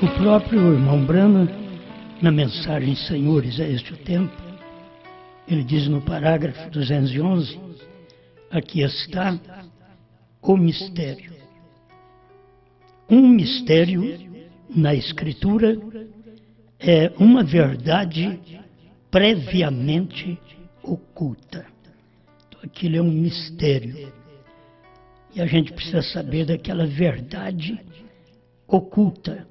O próprio irmão Branham, na mensagem Senhores, é este o tempo, ele diz no parágrafo 211, aqui está o mistério. Um mistério na Escritura é uma verdade previamente oculta. Então, aquilo é um mistério. E a gente precisa saber daquela verdade oculta.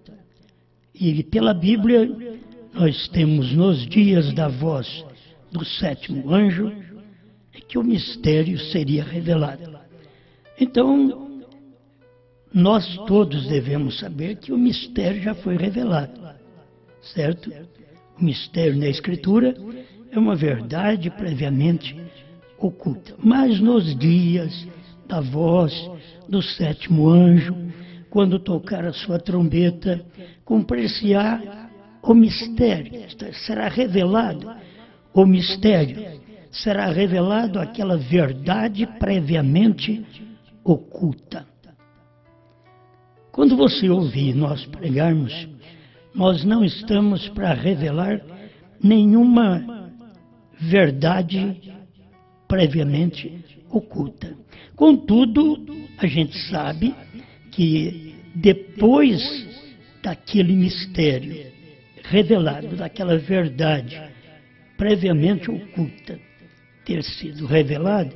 E pela Bíblia, nós temos nos dias da voz do sétimo anjo, que o mistério seria revelado. Então, nós todos devemos saber que o mistério já foi revelado, certo? O mistério na Escritura é uma verdade previamente oculta. Mas nos dias da voz do sétimo anjo, quando tocar a sua trombeta, cumprir-se-á o mistério, será revelado o mistério, será revelado aquela verdade previamente oculta. Quando você ouvir nós pregarmos, nós não estamos para revelar nenhuma verdade previamente oculta. Contudo, a gente sabe que depois daquele mistério revelado, daquela verdade previamente oculta ter sido revelado,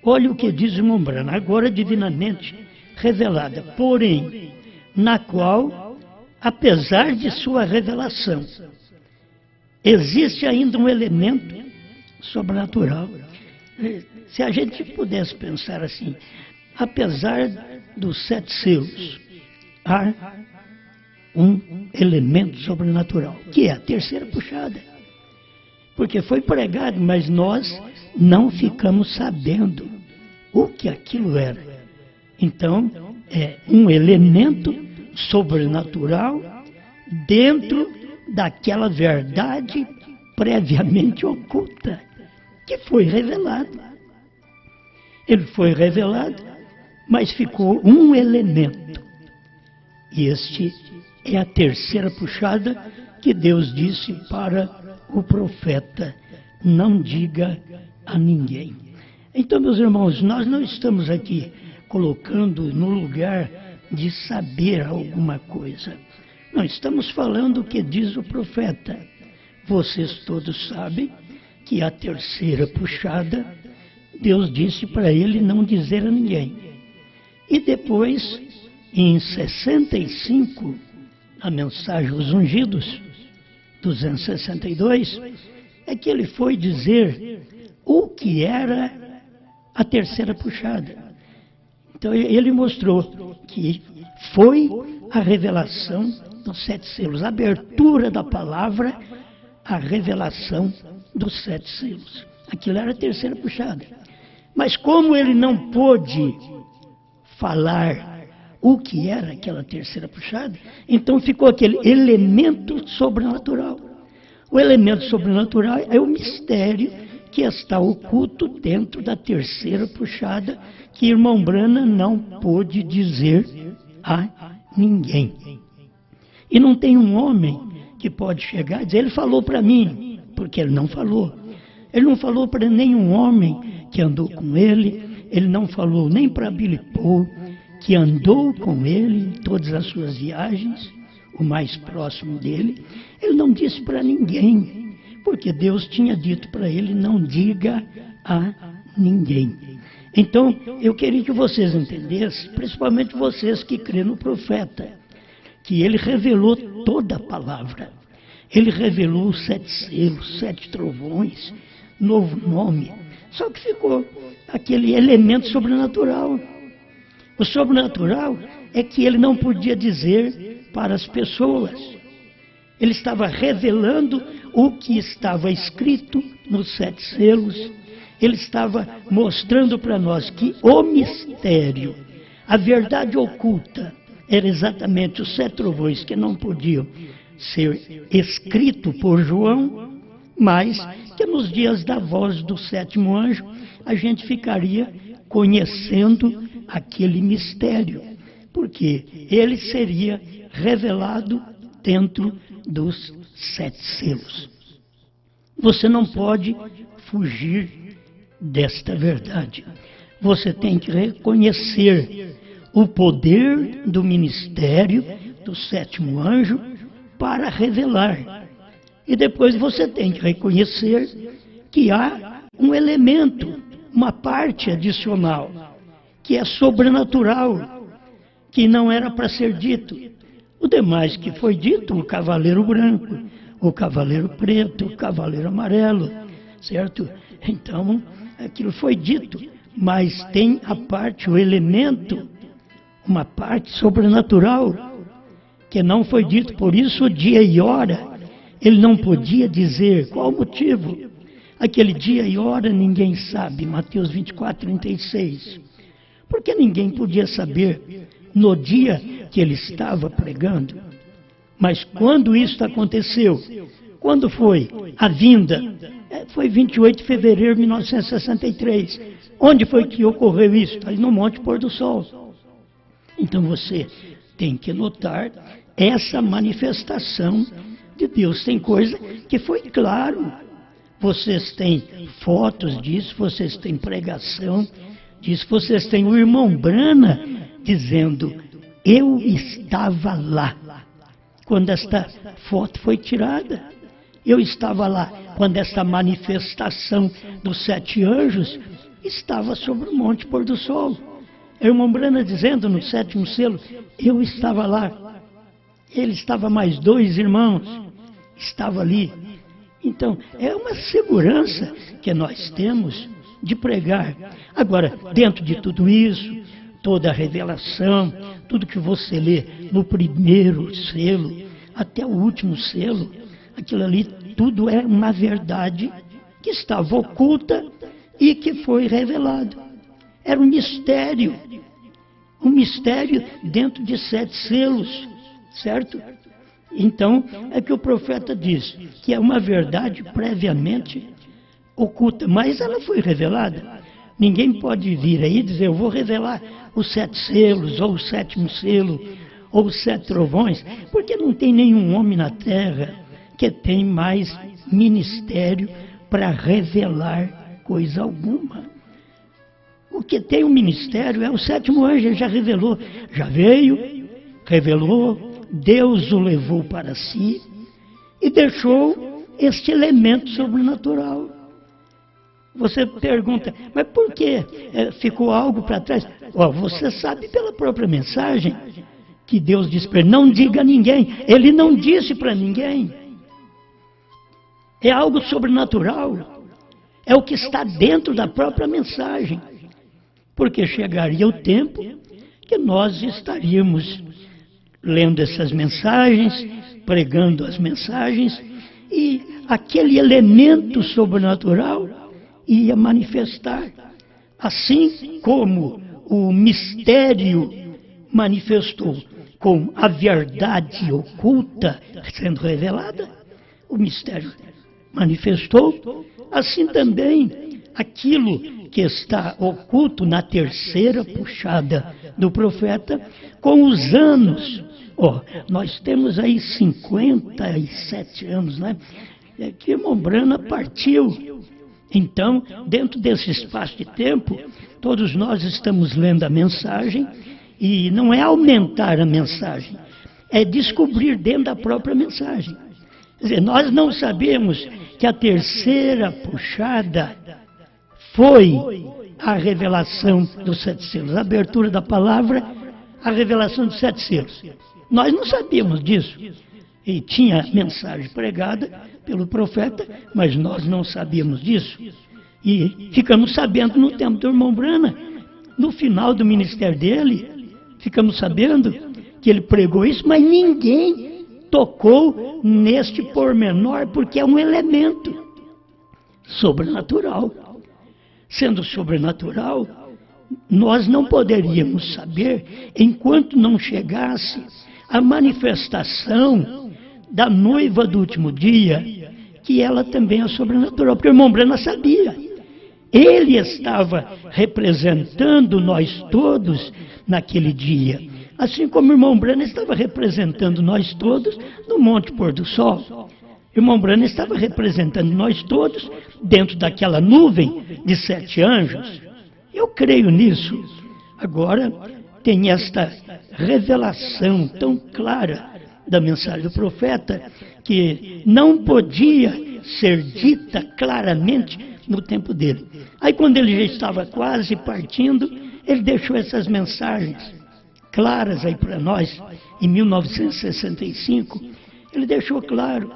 olha o que diz o Branham, agora divinamente revelada, porém, na qual, apesar de sua revelação, existe ainda um elemento sobrenatural. Se a gente pudesse pensar assim, apesar dos 7 selos, há um elemento sobrenatural, que é a terceira puxada. Porque foi pregado, mas nós não ficamos sabendo o que aquilo era. Então, é um elemento sobrenatural dentro daquela verdade previamente oculta, que foi revelado. Ele foi revelado, mas ficou um elemento. E este é a terceira puxada que Deus disse para o profeta: não diga a ninguém. Então, meus irmãos, nós não estamos aqui colocando no lugar de saber alguma coisa. Nós estamos falando o que diz o profeta. Vocês todos sabem que a terceira puxada, Deus disse para ele não dizer a ninguém. E depois, em 65, a mensagem aos ungidos, 262, é que ele foi dizer o que era a terceira puxada. Então ele mostrou que foi a revelação dos 7 selos, a abertura da palavra, a revelação dos 7 selos. Aquilo era a terceira puxada. Mas como ele não pôde falar o que era aquela terceira puxada, então ficou aquele elemento sobrenatural. O elemento sobrenatural é o mistério que está oculto dentro da terceira puxada, que irmão Branham não pôde dizer a ninguém. E não tem um homem que pode chegar e dizer, ele falou para mim, porque ele não falou. Ele não falou para nenhum homem que andou com ele, ele não falou nem para Billy Paul, que andou com ele em todas as suas viagens, o mais próximo dele. Ele não disse para ninguém, porque Deus tinha dito para ele, não diga a ninguém. Então, eu queria que vocês entendessem, principalmente vocês que crêem no profeta, que ele revelou toda a palavra. Ele revelou os 7 selos, 7 trovões, novo nome. Só que ficou aquele elemento sobrenatural. O sobrenatural é que ele não podia dizer para as pessoas. Ele estava revelando o que estava escrito nos 7 selos. Ele estava mostrando para nós que o mistério, a verdade oculta, era exatamente os 7 trovões que não podiam ser escrito por João, mas que nos dias da voz do sétimo anjo a gente ficaria conhecendo aquele mistério, porque ele seria revelado dentro dos 7 selos. Você não pode fugir desta verdade. Você tem que reconhecer o poder do ministério do 7º anjo para revelar. E depois você tem que reconhecer que há um elemento, uma parte adicional, que é sobrenatural, que não era para ser dito. O demais que foi dito, o cavaleiro branco, o cavaleiro preto, o cavaleiro amarelo, certo? Então, aquilo foi dito, mas tem a parte, o elemento, uma parte sobrenatural, que não foi dito. Por isso, o dia e hora, ele não podia dizer qual o motivo. Aquele dia e hora ninguém sabe, Mateus 24, 36. Porque ninguém podia saber no dia que ele estava pregando. Mas quando isso aconteceu? Quando foi a vinda? Foi 28 de fevereiro de 1963. Onde foi que ocorreu isso? Ali no Monte Pôr do Sol. Então você tem que notar essa manifestação de Deus. Tem coisa que foi claro. Vocês têm fotos disso, vocês têm pregação disso, vocês têm o irmão Brana dizendo: eu estava lá quando esta foto foi tirada. Eu estava lá quando essa manifestação dos 7 anjos estava sobre o Monte Pôr do Sol. O irmão Brana dizendo no 7º selo: eu estava lá. Ele estava mais 2 irmãos, estava ali. Então, é uma segurança que nós temos de pregar. Agora, dentro de tudo isso, toda a revelação, tudo que você lê no primeiro selo, até o último selo, aquilo ali, tudo é uma verdade que estava oculta e que foi revelado. Era um mistério dentro de 7 selos, certo? Então, é que o profeta diz que é uma verdade previamente oculta, mas ela foi revelada. Ninguém pode vir aí e dizer: eu vou revelar os 7 selos, ou o 7º selo, ou os 7 trovões, porque não tem nenhum homem na terra que tem mais ministério para revelar coisa alguma. O que tem o ministério é o 7º anjo. Ele já revelou, já veio, revelou, Deus o levou para si e deixou este elemento sobrenatural. Você pergunta: mas por que ficou algo para trás? Você sabe pela própria mensagem que Deus disse para ele: não diga a ninguém. Ele não disse para ninguém. É algo sobrenatural. É o que está dentro da própria mensagem. Porque chegaria o tempo que nós estaríamos lendo essas mensagens, pregando as mensagens, e aquele elemento sobrenatural ia manifestar. Assim como o mistério manifestou com a verdade oculta sendo revelada, o mistério manifestou, assim também aquilo que está oculto na terceira puxada do profeta, com os anos. Nós temos aí 57 anos, né? Que irmão Brana partiu. Então, dentro desse espaço de tempo, todos nós estamos lendo a mensagem, e não é aumentar a mensagem, é descobrir dentro da própria mensagem. Quer dizer, nós não sabemos que a terceira puxada foi a revelação dos 7 selos, a abertura da palavra, a revelação dos 7 selos. Nós não sabíamos disso. E tinha mensagem pregada pelo profeta, mas nós não sabíamos disso. E ficamos sabendo no tempo do irmão Brana, no final do ministério dele, ficamos sabendo que ele pregou isso, mas ninguém tocou neste pormenor, porque é um elemento sobrenatural. Sendo sobrenatural, nós não poderíamos saber, enquanto não chegasse a manifestação da noiva do último dia, que ela também é sobrenatural, porque o irmão Brana sabia. Ele estava representando nós todos naquele dia, Assim como o irmão Branham estava representando nós todos no Monte Pôr do Sol. O irmão Branham estava representando nós todos dentro daquela nuvem de 7 anjos. Eu creio nisso. Agora, tem esta revelação tão clara da mensagem do profeta que não podia ser dita claramente no tempo dele. Aí, quando ele já estava quase partindo, ele deixou essas mensagens claras aí para nós, em 1965. Ele deixou claro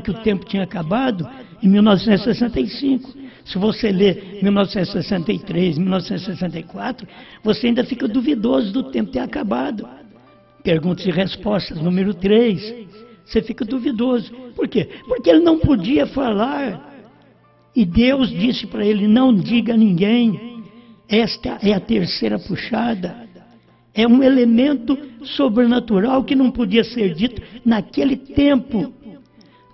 que o tempo tinha acabado em 1965. Se você ler 1963, 1964, você ainda fica duvidoso do tempo ter acabado. Perguntas e respostas, número 3. Você fica duvidoso. Por quê? Porque ele não podia falar. E Deus disse para ele, não diga a ninguém. Esta é a terceira puxada. É um elemento sobrenatural que não podia ser dito naquele tempo.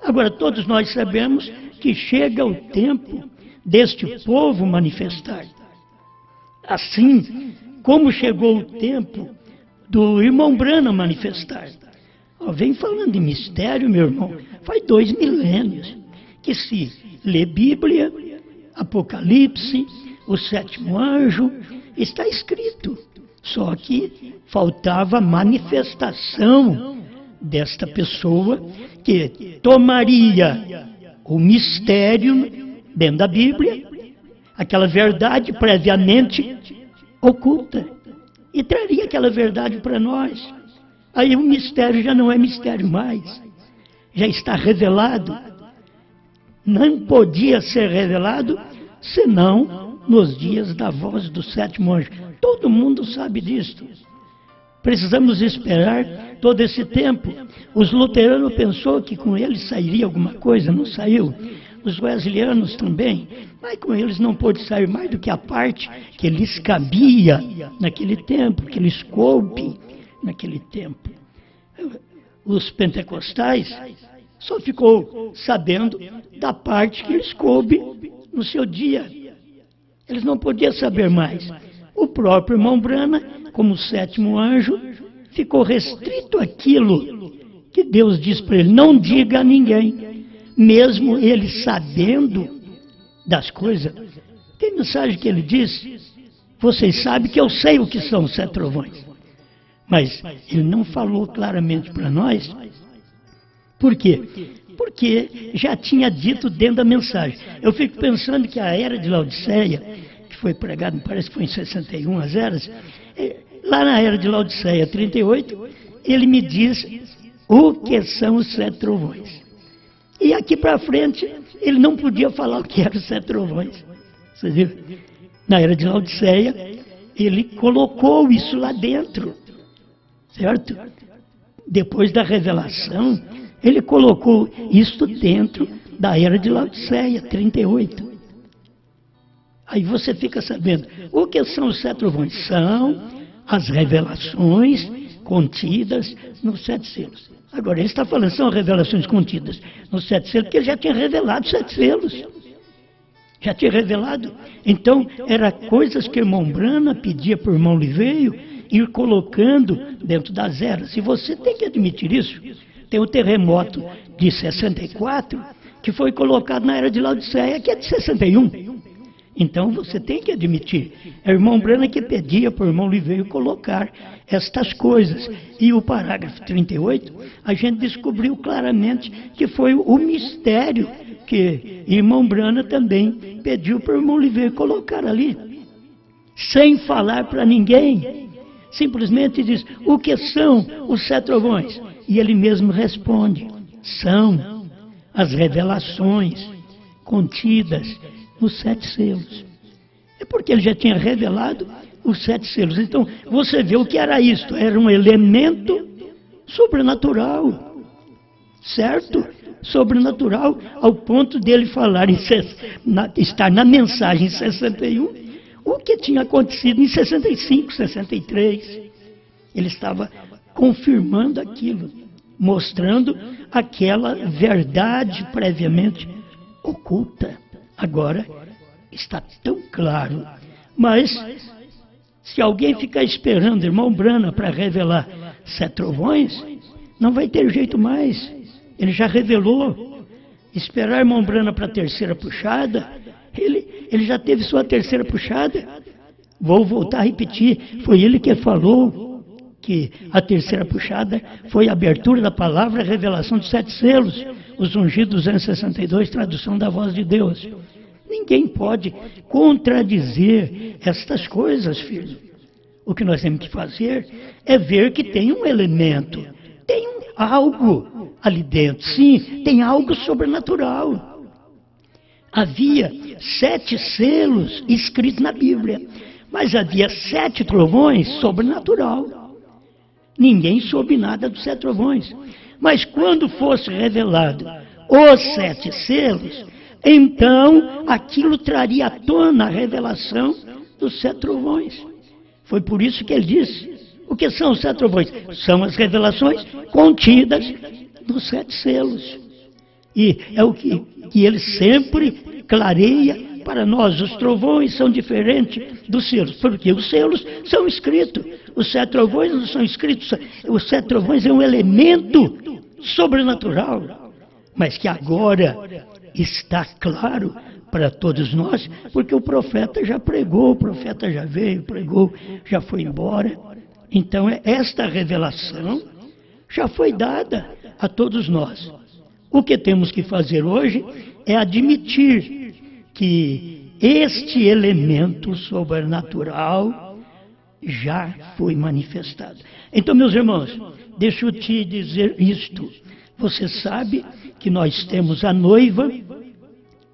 Agora, todos nós sabemos que chega o tempo deste povo manifestar. Assim como chegou o tempo do irmão Branham manifestar. Vem falando de mistério, meu irmão, faz 2 milênios que se lê Bíblia, Apocalipse, o 7º anjo, está escrito. Só que faltava a manifestação desta pessoa que tomaria o mistério dentro da Bíblia, aquela verdade previamente oculta, e traria aquela verdade para nós. Aí o mistério já não é mistério mais, já está revelado. Não podia ser revelado senão nos dias da voz do 7º anjo. Todo mundo sabe disto. Precisamos esperar todo esse tempo. Os luteranos pensou que com eles sairia alguma coisa, não saiu. Os wesleyano também, mas com eles não pôde sair mais do que a parte que lhes cabia naquele tempo, que lhes coube naquele tempo. Os pentecostais só ficou sabendo da parte que lhes coube no seu dia. Eles não podiam saber mais. O próprio irmão Branham, como 7º anjo, ficou restrito àquilo que Deus diz para ele, não diga a ninguém. Mesmo ele sabendo das coisas, tem mensagem que ele diz, vocês sabem que eu sei o que são os 7 trovões. Mas ele não falou claramente para nós. Por quê? Porque já tinha dito dentro da mensagem. Eu fico pensando que a era de Laodiceia, que foi pregada, parece que foi em 61 as eras, lá na era de Laodiceia 38, ele me diz o que são os 7 trovões. E aqui para frente, ele não podia falar o que eram os 7 trovões. Você viu? Na era de Laodiceia, ele colocou isso lá dentro. Certo? Depois da revelação, ele colocou isso dentro da era de Laodiceia, 38. Aí você fica sabendo, o que são os 7 trovões? São as revelações contidas nos 7 selos. Agora, ele está falando, são revelações contidas nos 7 selos, porque ele já tinha revelado 7 selos. Já tinha revelado. Então, eram coisas que o irmão Branham pedia para o irmão Liveio ir colocando dentro das eras. E você tem que admitir isso. Tem o terremoto de 64, que foi colocado na era de Laodiceia, que é de 61. Então, você tem que admitir. É o irmão Branham que pedia para o irmão Liveio colocar estas coisas. E o parágrafo 38, a gente descobriu claramente que foi o mistério que o irmão Branham também pediu para o irmão Liveio colocar ali. Sem falar para ninguém. Simplesmente diz, o que são os 7 trovões? E ele mesmo responde, são as revelações contidas nos 7 selos. É porque ele já tinha revelado os 7 selos. Então, você vê o que era isto. Era um elemento sobrenatural. Certo? Sobrenatural, ao ponto dele falar, estar na mensagem em 61, o que tinha acontecido em 65, 63. Ele estava confirmando aquilo, mostrando aquela verdade previamente oculta. Agora está tão claro, mas Se alguém ficar esperando irmão Brana para revelar 7 trovões, não vai ter jeito mais. Ele já revelou. Esperar irmão Brana para a terceira puxada, ele já teve sua terceira puxada. Vou voltar a repetir, foi ele que falou que a terceira puxada foi a abertura da palavra, a revelação de 7 selos, os ungidos 262, tradução da voz de Deus. Ninguém pode contradizer estas coisas, filho. O que nós temos que fazer é ver que tem um elemento, tem algo ali dentro. Sim, tem algo sobrenatural. Havia 7 selos escritos na Bíblia, mas havia 7 trovões sobrenatural. Ninguém soube nada dos 7 trovões. Mas quando fosse revelado os 7 selos, então aquilo traria à tona a revelação dos 7 trovões. Foi por isso que ele disse: o que são os 7 trovões? São as revelações contidas nos 7 selos. E é o que ele sempre clareia para nós. Os trovões são diferentes dos selos, porque os selos são escritos. Os 7 trovões não são escritos. Os 7 trovões é um elemento sobrenatural, mas que agora está claro para todos nós, porque o profeta já pregou, o profeta já veio, pregou, já foi embora. Então esta revelação já foi dada a todos nós. O que temos que fazer hoje é admitir que este elemento sobrenatural já foi manifestado. Então, meus irmãos, deixa eu te dizer isto. Você sabe que nós temos a noiva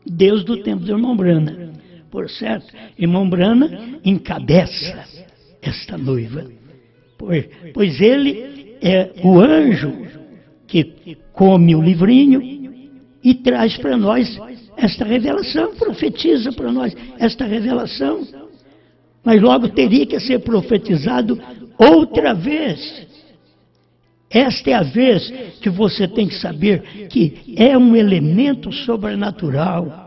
desde o tempo do irmão Brana. Por certo, irmão Brana encabeça esta noiva. Pois ele é o anjo que come o livrinho e traz para nós esta revelação, profetiza para nós esta revelação. Mas logo teria que ser profetizado outra vez. Esta é a vez que você tem que saber que é um elemento sobrenatural.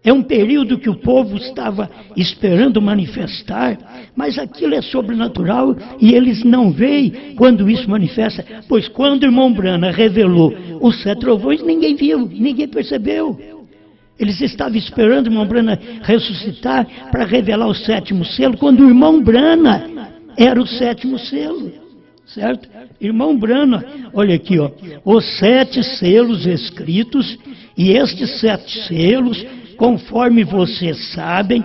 É um período que o povo estava esperando manifestar, mas aquilo é sobrenatural e eles não veem quando isso manifesta. Pois quando o irmão Brana revelou os 7 trovões, ninguém viu, ninguém percebeu. Eles estavam esperando o irmão Brana ressuscitar para revelar o 7º selo, quando o irmão Brana era o 7º selo. Certo? Irmão Brana, olha aqui, ó, os 7 selos escritos, e estes 7 selos, conforme vocês sabem,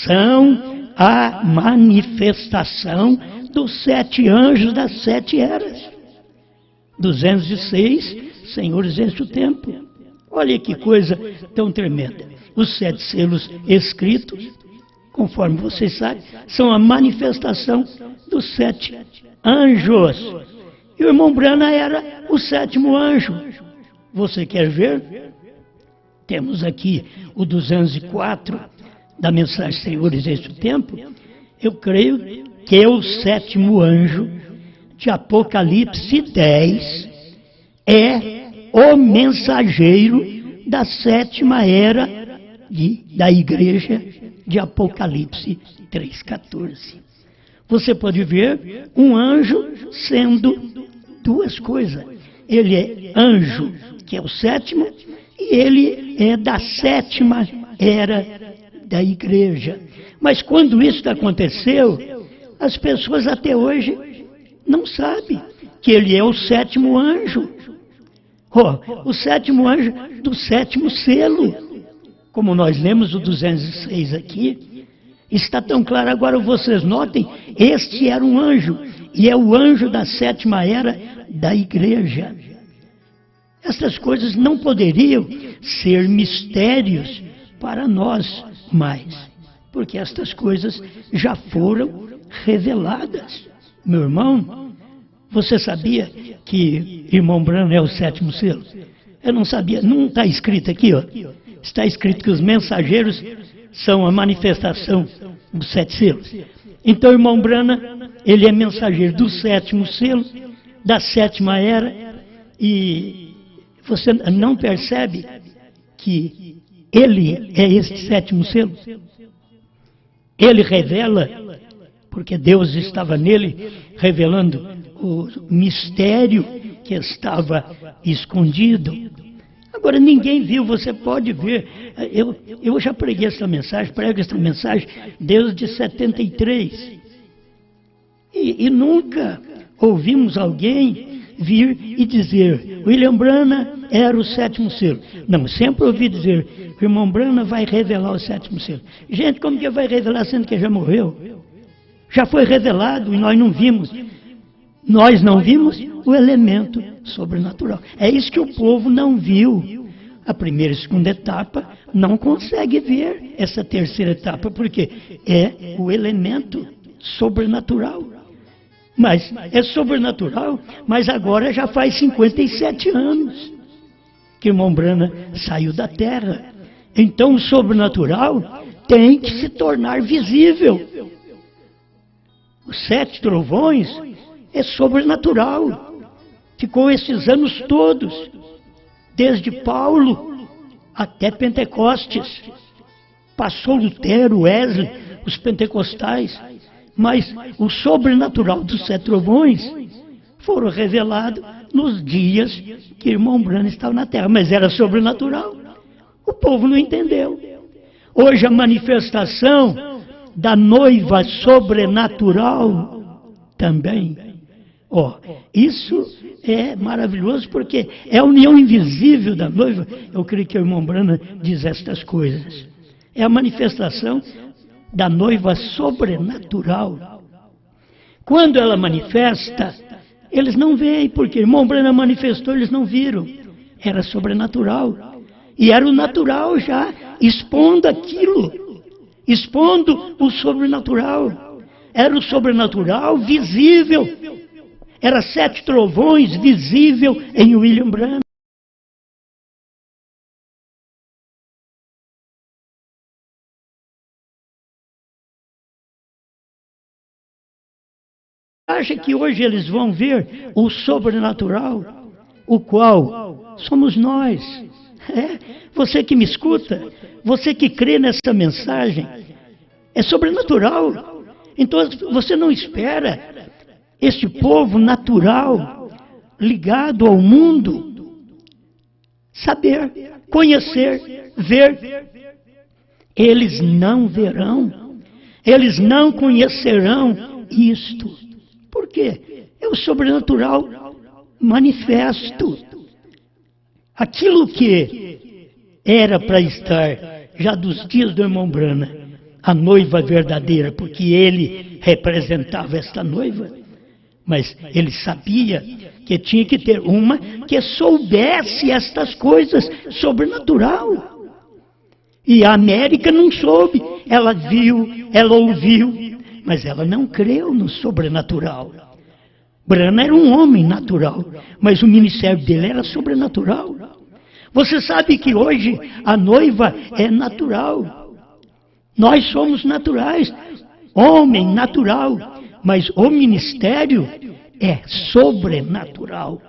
são a manifestação dos 7 anjos das 7 eras. 206 senhores deste tempo. Olha que coisa tão tremenda. Os 7 selos escritos, conforme vocês sabem, são a manifestação dos 7 anjos. E o irmão Brana era o 7º anjo. Você quer ver? Temos aqui o 204 da mensagem Senhores deste tempo. Eu creio que é o 7º anjo de Apocalipse 10. É o mensageiro da 7ª era da igreja de Apocalipse 3,14. Você pode ver um anjo sendo 2 coisas. Ele é anjo, que é o 7º, e ele é da 7ª era da igreja. Mas quando isso aconteceu, as pessoas até hoje não sabem que ele é o 7º anjo. O 7º anjo do 7º selo. Como nós lemos o 206 aqui, está tão claro. Agora vocês notem, este era um anjo, e é o anjo da 7ª era da igreja. Essas coisas não poderiam ser mistérios para nós mais, porque estas coisas já foram reveladas. Meu irmão, você sabia que irmão Brana é o 7º selo? Eu não sabia, não está escrito aqui, ó. Está escrito que os mensageiros são a manifestação dos 7 selos. Então, irmão Brana, ele é mensageiro do 7º selo, da 7ª era, e você não percebe que ele é este 7º selo? Ele revela porque Deus estava nele revelando o mistério que estava escondido. Agora, ninguém viu, você pode ver. Eu já preguei essa mensagem, prego essa mensagem desde 73. E nunca ouvimos alguém vir e dizer, William Branham era o sétimo selo. Não, sempre ouvi dizer, o irmão Branham vai revelar o sétimo selo. Gente, como que vai revelar sendo que já morreu? Já foi revelado e nós não vimos. Nós não vimos o elemento sobrenatural. É isso que o povo não viu. A primeira e segunda etapa não consegue ver essa terceira etapa, porque é o elemento sobrenatural. Mas é sobrenatural, mas agora já faz 57 anos que o irmão Branham saiu da terra. Então o sobrenatural tem que se tornar visível. Os 7 trovões é sobrenatural. Ficou esses anos todos, desde Paulo até Pentecostes. Passou Lutero, Wesley, os pentecostais. Mas o sobrenatural dos 7 trovões foram revelados nos dias que o irmão Branham estava na terra. Mas era sobrenatural. O povo não entendeu. Hoje a manifestação da noiva sobrenatural também. Isso é maravilhoso porque é a união invisível da noiva. Eu creio que o irmão Branham diz estas coisas. É a manifestação da noiva sobrenatural. Quando ela manifesta, eles não veem, porque o irmão Branham manifestou, eles não viram. Era sobrenatural. E era o natural já, expondo aquilo, expondo o sobrenatural. Era o sobrenatural visível. Era 7 trovões visível em William Branham. Acha que hoje eles vão ver o sobrenatural, o qual somos nós? Você que me escuta, você que crê nessa mensagem, é sobrenatural. Então você não espera este povo natural, ligado ao mundo, saber, conhecer, ver. Eles não verão, eles não conhecerão isto. Por quê? É o sobrenatural manifesto. Aquilo que era para estar já dos dias do irmão Branham, a noiva verdadeira, porque ele representava esta noiva, mas ele sabia que tinha que ter uma que soubesse estas coisas sobrenatural. E a América não soube, ela viu, ela ouviu, mas ela não creu no sobrenatural. Branham era um homem natural, mas o ministério dele era sobrenatural. Você sabe que hoje a noiva é natural. Nós somos naturais, homem natural, mas o ministério é sobrenatural.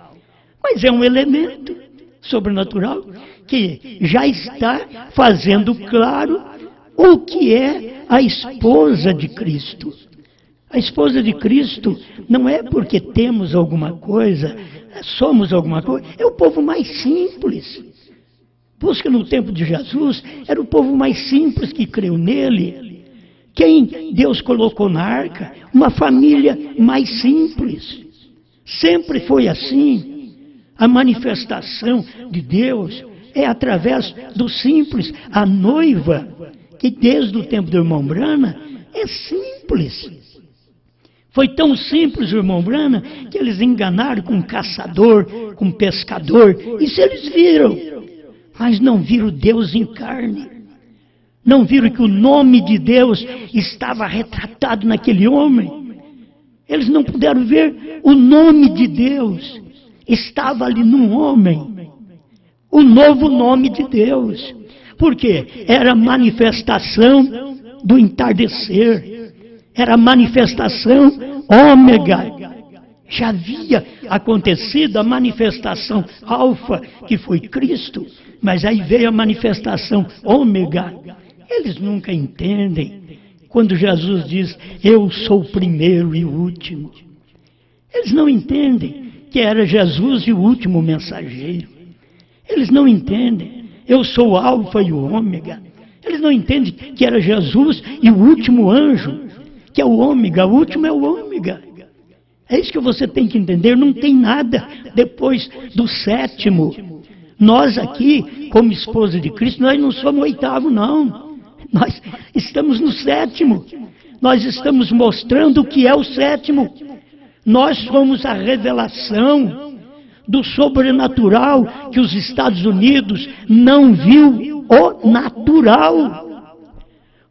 Mas é um elemento sobrenatural que já está fazendo claro o que é a esposa de Cristo. A esposa de Cristo não é porque temos alguma coisa, somos alguma coisa, é o povo mais simples. Busca no tempo de Jesus, era o povo mais simples que creu nele. Quem Deus colocou na arca? Uma família mais simples. Sempre foi assim. A manifestação de Deus é através do simples. A noiva, que desde o tempo do irmão Branham, é simples. Foi tão simples o irmão Branham que eles enganaram com caçador, com pescador. Isso eles viram, mas não viram Deus em carne. Não viram que o nome de Deus estava retratado naquele homem. Eles não puderam ver o nome de Deus. Estava ali num homem. O novo nome de Deus. Por quê? Era a manifestação do entardecer. Era a manifestação ômega. Já havia acontecido a manifestação alfa, que foi Cristo. Mas aí veio a manifestação ômega. Eles nunca entendem quando Jesus diz, eu sou o primeiro e o último. Eles não entendem que era Jesus e o último mensageiro. Eles não entendem, eu sou o alfa e o ômega. Eles não entendem que era Jesus e o último anjo, que é o ômega, o último é o ômega. É isso que você tem que entender, não tem nada depois do sétimo. Nós aqui, como esposa de Cristo, nós não somos o oitavo, não. Nós estamos no sétimo. Nós estamos mostrando o que é o sétimo. Nós somos a revelação do sobrenatural que os Estados Unidos não viu o natural.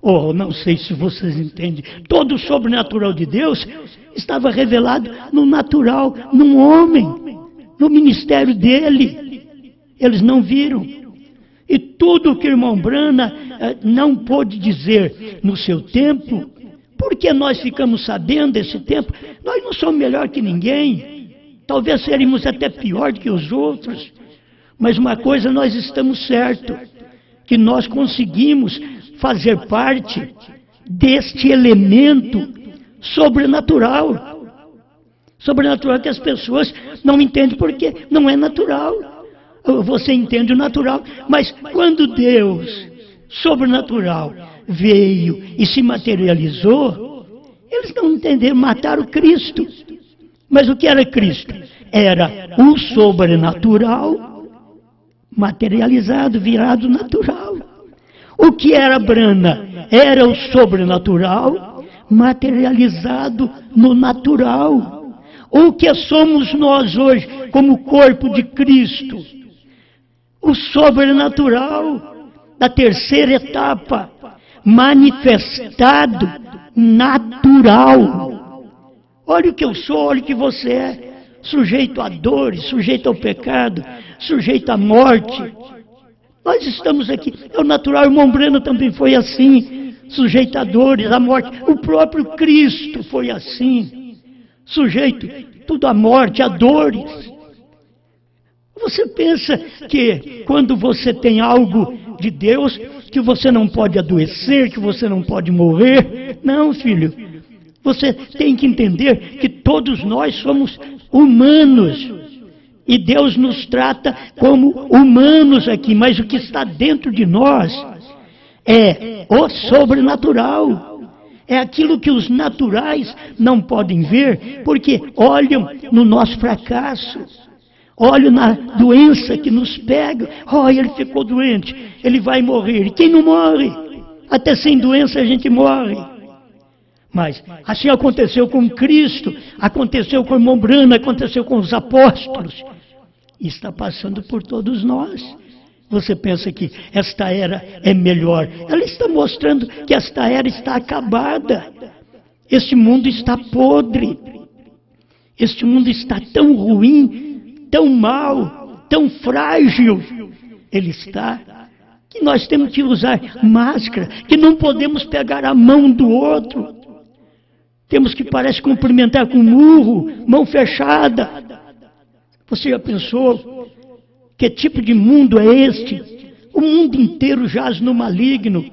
Oh, não sei se vocês entendem. Todo o sobrenatural de Deus estava revelado no natural, num homem, no ministério dele. Eles não viram. E tudo que o irmão Brana não pôde dizer no seu tempo, porque nós ficamos sabendo desse tempo, nós não somos melhor que ninguém. Talvez seríamos até pior do que os outros. Mas uma coisa nós estamos certos, que nós conseguimos fazer parte deste elemento sobrenatural. Sobrenatural que as pessoas não entendem porque não é natural. Você entende o natural, mas quando Deus, sobrenatural, veio e se materializou, eles não entenderam, mataram Cristo. Mas o que era Cristo? Era o sobrenatural materializado, virado natural. O que era Brana? Era o sobrenatural materializado no natural. O que somos nós hoje como corpo de Cristo? O sobrenatural da terceira etapa, manifestado natural. Olha o que eu sou, olha o que você é, sujeito a dores, sujeito ao pecado, sujeito à morte. Nós estamos aqui, é o natural, o irmão Brana também foi assim, sujeito a dores, à morte. O próprio Cristo foi assim, sujeito tudo à morte, a dores. Você pensa que quando você tem algo de Deus, que você não pode adoecer, que você não pode morrer? Não, filho. Você tem que entender que todos nós somos humanos. E Deus nos trata como humanos aqui, mas o que está dentro de nós é o sobrenatural. É aquilo que os naturais não podem ver, porque olham no nosso fracasso, olham na doença que nos pega. Oh, ele ficou doente, ele vai morrer. E quem não morre? Até sem doença a gente morre. Mas assim aconteceu com Cristo, aconteceu com o irmão Brana, aconteceu com os apóstolos. E está passando por todos nós. Você pensa que esta era é melhor? Ela está mostrando que esta era está acabada. Este mundo está podre. Este mundo está tão ruim, tão mau, tão frágil. Ele está que nós temos que usar máscara, que não podemos pegar a mão do outro. Temos que, parece, cumprimentar com murro, mão fechada. Você já pensou que tipo de mundo é este? O mundo inteiro jaz no maligno.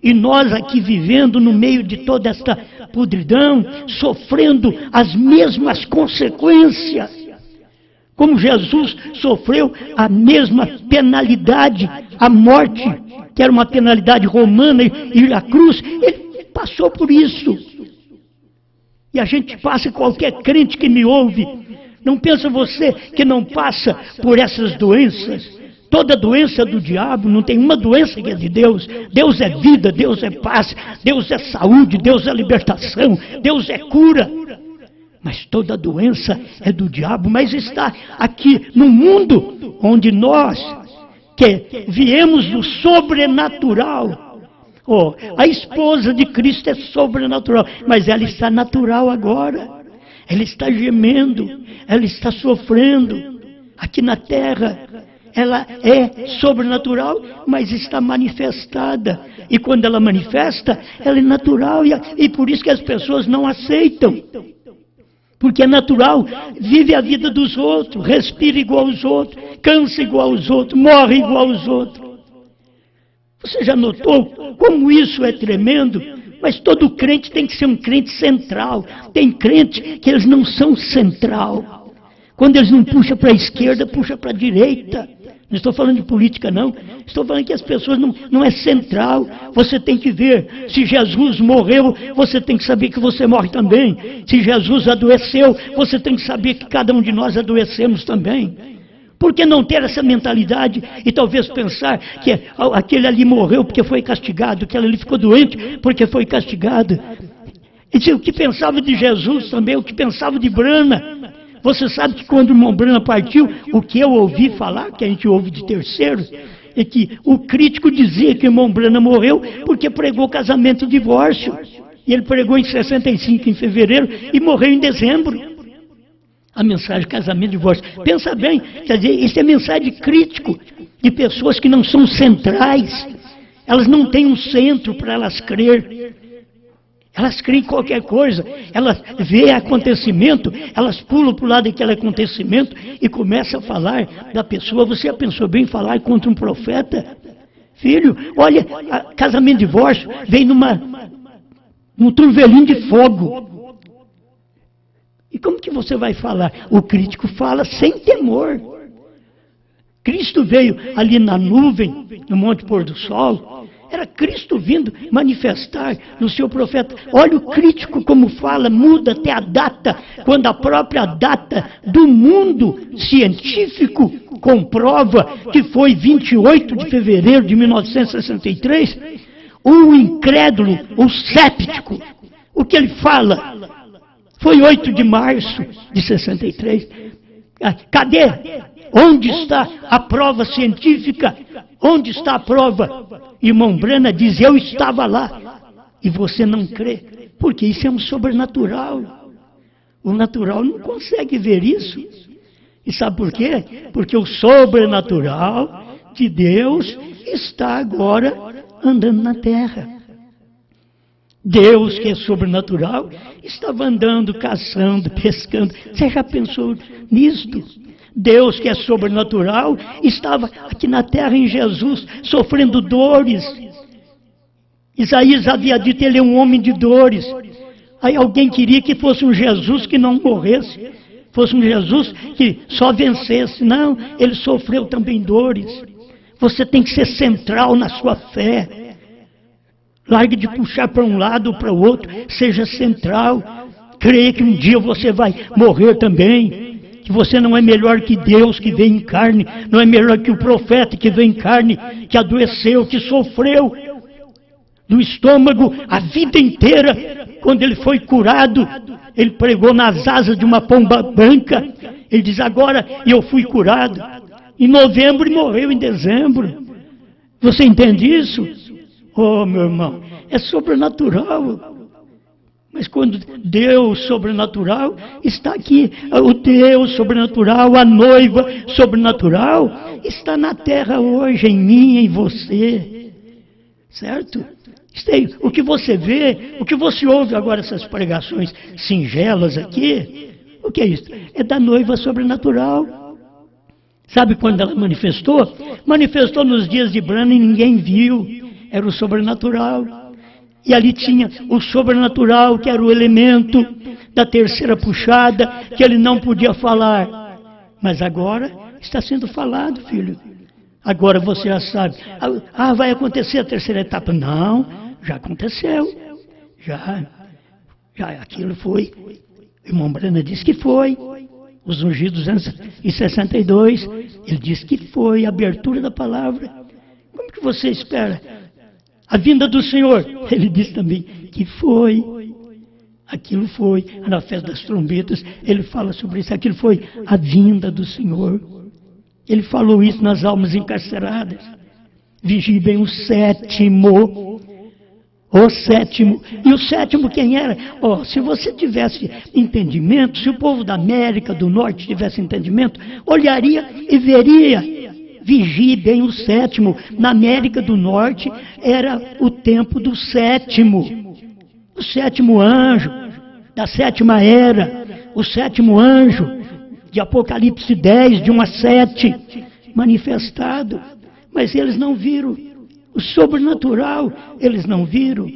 E nós aqui vivendo no meio de toda esta podridão, sofrendo as mesmas consequências. Como Jesus sofreu a mesma penalidade, a morte, que era uma penalidade romana, e a cruz, ele passou por isso. E a gente passa, qualquer crente que me ouve, não pensa você que não passa por essas doenças? Toda doença é do diabo, não tem uma doença que é de Deus. Deus é vida, Deus é paz, Deus é saúde, Deus é libertação, Deus é cura. Mas toda doença é do diabo, mas está aqui no mundo onde nós, que viemos do sobrenatural. Oh, a esposa de Cristo é sobrenatural, mas ela está natural agora. Ela está gemendo, ela está sofrendo. Aqui na terra, ela é sobrenatural, mas está manifestada. E quando ela manifesta, ela é natural. E por isso que as pessoas não aceitam. Porque é natural, vive a vida dos outros, respira igual aos outros, cansa igual aos outros, morre igual aos outros. Você já notou como isso é tremendo? Mas todo crente tem que ser um crente central. Tem crente que eles não são central. Quando eles não puxam para a esquerda, puxam para a direita. Não estou falando de política, não. Estou falando que as pessoas não é central. Você tem que ver, se Jesus morreu, você tem que saber que você morre também. Se Jesus adoeceu, você tem que saber que cada um de nós adoecemos também. Por que não ter essa mentalidade e talvez pensar que aquele ali morreu porque foi castigado, aquele ali ficou doente porque foi castigado? E o que pensava de Jesus também, o que pensava de Brana? Você sabe que quando o irmão Brana partiu, o que eu ouvi falar, que a gente ouve de terceiros, é que o crítico dizia que o irmão Brana morreu porque pregou casamento e divórcio. E ele pregou em 65, em fevereiro, e morreu em dezembro. A mensagem casamento e divórcio. Pensa bem, quer dizer, isso é mensagem crítico de pessoas que não são centrais. Elas não têm um centro para elas crer. Elas creem em qualquer coisa, elas veem acontecimento, elas pulam para o lado daquele acontecimento e começam a falar da pessoa. Você já pensou bem em falar contra um profeta? Filho, olha, casamento e divórcio vem num turvelinho de fogo. E como que você vai falar? O crítico fala sem temor. Cristo veio ali na nuvem, no Monte Pôr do Sol. Era Cristo vindo manifestar no seu profeta. Olha o crítico como fala, muda até a data, quando a própria data do mundo científico comprova que foi 28 de fevereiro de 1963. O incrédulo, o séptico, o que ele fala? Foi 8 de março de 63. Cadê? Onde está a prova científica? Onde está a prova? Irmão Brana diz, eu estava lá. E você não crê. Porque isso é um sobrenatural. O natural não consegue ver isso. E sabe por quê? Porque o sobrenatural de Deus está agora andando na terra. Deus, que é sobrenatural, estava andando, caçando, pescando. Você já pensou nisto? Deus, que é sobrenatural, estava aqui na terra em Jesus, sofrendo dores. Isaías havia dito, ele é um homem de dores. Aí alguém queria que fosse um Jesus que não morresse, fosse um Jesus que só vencesse. Não, ele sofreu também dores. Você tem que ser central na sua fé. Largue de puxar para um lado ou para o outro, seja central. Creia que um dia você vai morrer também. Que você não é melhor que Deus que veio em carne, não é melhor que o profeta que veio em carne, que adoeceu, que sofreu do estômago a vida inteira. Quando ele foi curado, ele pregou nas asas de uma pomba branca. Ele diz, agora eu fui curado. Em novembro e morreu em dezembro. Você entende isso? Oh, meu irmão, é sobrenatural. Mas quando Deus sobrenatural está aqui, o Deus sobrenatural, a noiva sobrenatural, está na terra hoje, em mim, em você. Certo? O que você vê, o que você ouve agora, essas pregações singelas aqui, o que é isso? É da noiva sobrenatural. Sabe quando ela manifestou? Manifestou nos dias de Brana e ninguém viu. Era o sobrenatural. E ali tinha o sobrenatural, que era o elemento da terceira puxada, que ele não podia falar. Mas agora está sendo falado, filho. Agora você já sabe. Vai acontecer a terceira etapa. Não, já aconteceu. Já aquilo foi. O irmão Brana disse que foi. Os ungidos em 62, ele disse que foi a abertura da palavra. Como que você espera? A vinda do Senhor, ele disse também que foi, aquilo foi, na festa das trombetas, ele fala sobre isso, aquilo foi a vinda do Senhor. Ele falou isso nas almas encarceradas. Vigie bem o sétimo. E o sétimo quem era? Se você tivesse entendimento, se o povo da América do Norte tivesse entendimento, olharia e veria. Vigie bem o sétimo. Na América do Norte era o tempo do sétimo. O sétimo anjo, da sétima era. O sétimo anjo, de Apocalipse 10, de 1 a 7, manifestado. Mas eles não viram. O sobrenatural, eles não viram.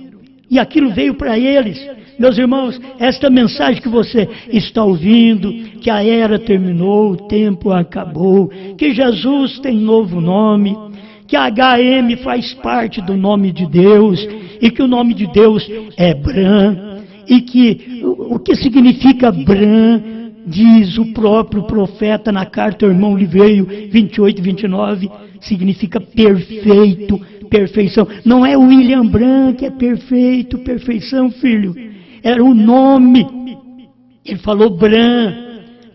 E aquilo veio para eles. Meus irmãos, esta mensagem que você está ouvindo, que a era terminou, o tempo acabou, que Jesus tem novo nome, que a HM faz parte do nome de Deus, e que o nome de Deus é Bran, e que o que significa Bran, diz o próprio profeta na carta ao irmão Liveio 28 e 29, significa perfeito, perfeição. Não é William Bran que é perfeito, perfeição, filho. Era o nome. Ele falou Bran.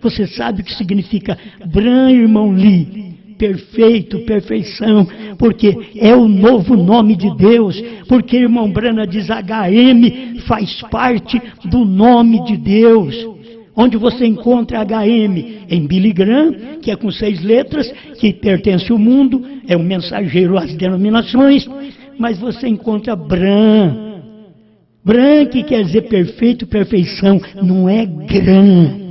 Você sabe o que significa Bran, irmão Lee? Perfeito, perfeição, porque é o novo nome de Deus, porque irmão Brana diz HM faz parte do nome de Deus. Onde você encontra HM? Em Billy Graham, que é com 6 letras, que pertence ao mundo, é um mensageiro às denominações, mas você encontra Bran. Bran, que quer dizer perfeito, perfeição, não é Gran.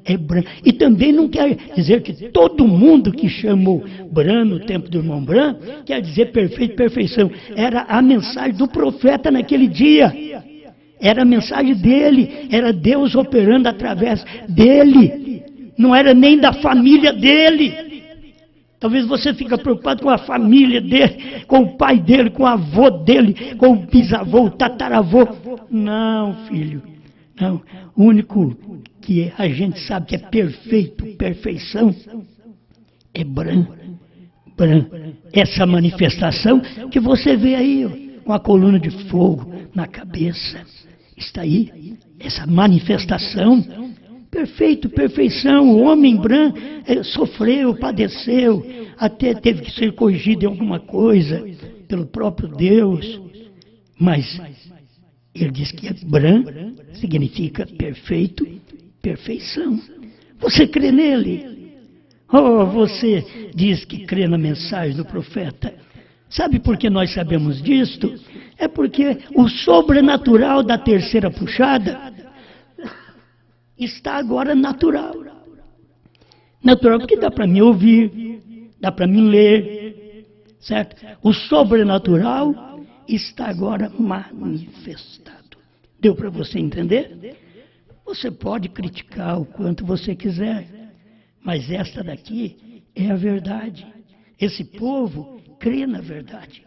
É Bran. E também não quer dizer que todo mundo que chamou Bran no tempo do irmão Bran quer dizer perfeito, perfeição. Era a mensagem do profeta naquele dia. Era a mensagem dele. Era Deus operando através dele. Não era nem da família dele. Talvez você fique preocupado com a família dele, com o pai dele, com o avô dele, com o bisavô, o tataravô. Não, filho. Não. O único que a gente sabe que é perfeito, perfeição, é Bran. Bran. Essa manifestação que você vê aí, ó, com a coluna de fogo na cabeça. Está aí, essa manifestação. Perfeito, perfeição. O homem Bran sofreu, padeceu, até teve que ser corrigido em alguma coisa pelo próprio Deus. Mas ele diz que Bran significa perfeito, perfeição. Você crê nele? Oh, você diz que crê na mensagem do profeta. Sabe por que nós sabemos disto? É porque o sobrenatural da terceira puxada está agora natural. Natural porque dá para mim ouvir, dá para mim ler, certo? O sobrenatural está agora manifestado. Deu para você entender? Você pode criticar o quanto você quiser, mas esta daqui é a verdade. Esse povo crê na verdade.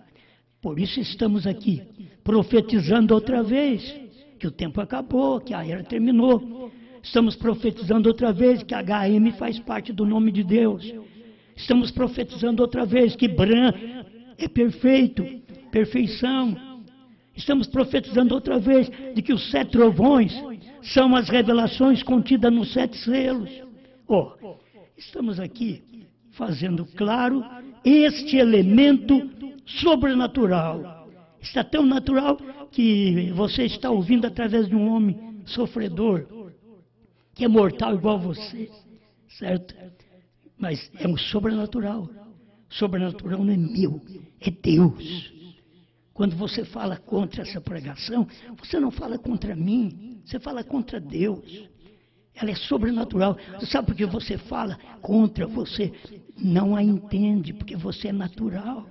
Por isso estamos aqui, profetizando outra vez, que o tempo acabou, que a era terminou. Estamos profetizando outra vez que HM faz parte do nome de Deus. Estamos profetizando outra vez que Bran é perfeito, perfeição. Estamos profetizando outra vez de que os 7 trovões são as revelações contidas nos 7 selos. Estamos aqui fazendo claro este elemento sobrenatural. Está tão natural que você está ouvindo através de um homem sofredor, que é mortal igual você, certo? Mas é um sobrenatural. Sobrenatural não é meu, é Deus. Quando você fala contra essa pregação, você não fala contra mim, você fala contra Deus. Ela é sobrenatural. Você sabe por que você fala contra? Você não a entende, porque você é natural.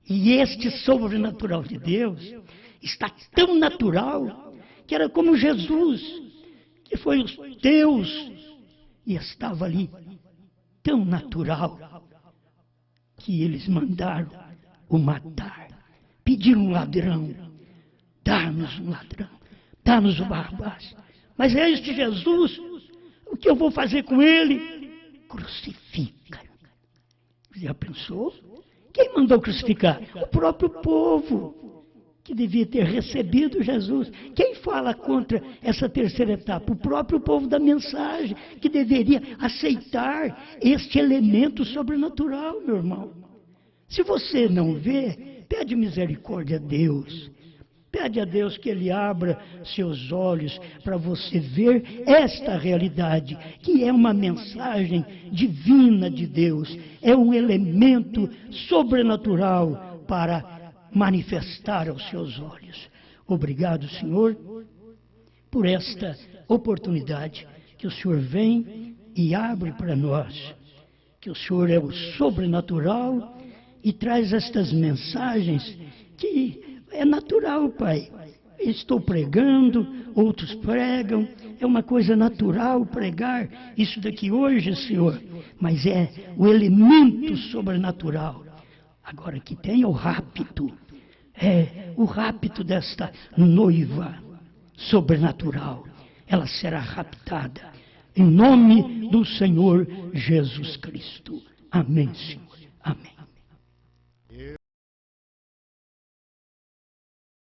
E este sobrenatural de Deus está tão natural que era como Jesus, que foi o Deus, e estava ali tão natural que eles mandaram o matar. Pediram um ladrão, dá-nos um ladrão, dá-nos o Barrabás. Mas é este Jesus, o que eu vou fazer com ele? Crucifica. Já pensou? Quem mandou crucificar? O próprio povo, que devia ter recebido Jesus. Quem fala contra essa terceira etapa? O próprio povo da mensagem, que deveria aceitar este elemento sobrenatural, meu irmão. Se você não vê, pede misericórdia a Deus. Pede a Deus que Ele abra seus olhos para você ver esta realidade, que é uma mensagem divina de Deus. É um elemento sobrenatural para manifestar aos seus olhos. Obrigado, Senhor, por esta oportunidade que o Senhor vem e abre para nós. Que o Senhor é o sobrenatural e traz estas mensagens que é natural, Pai. estou pregando, outros pregam, é uma coisa natural pregar isso daqui hoje, Senhor, mas é o elemento sobrenatural. Agora que tem o rapto, o rapto desta noiva sobrenatural, ela será raptada em nome do Senhor Jesus Cristo. Amém, Senhor.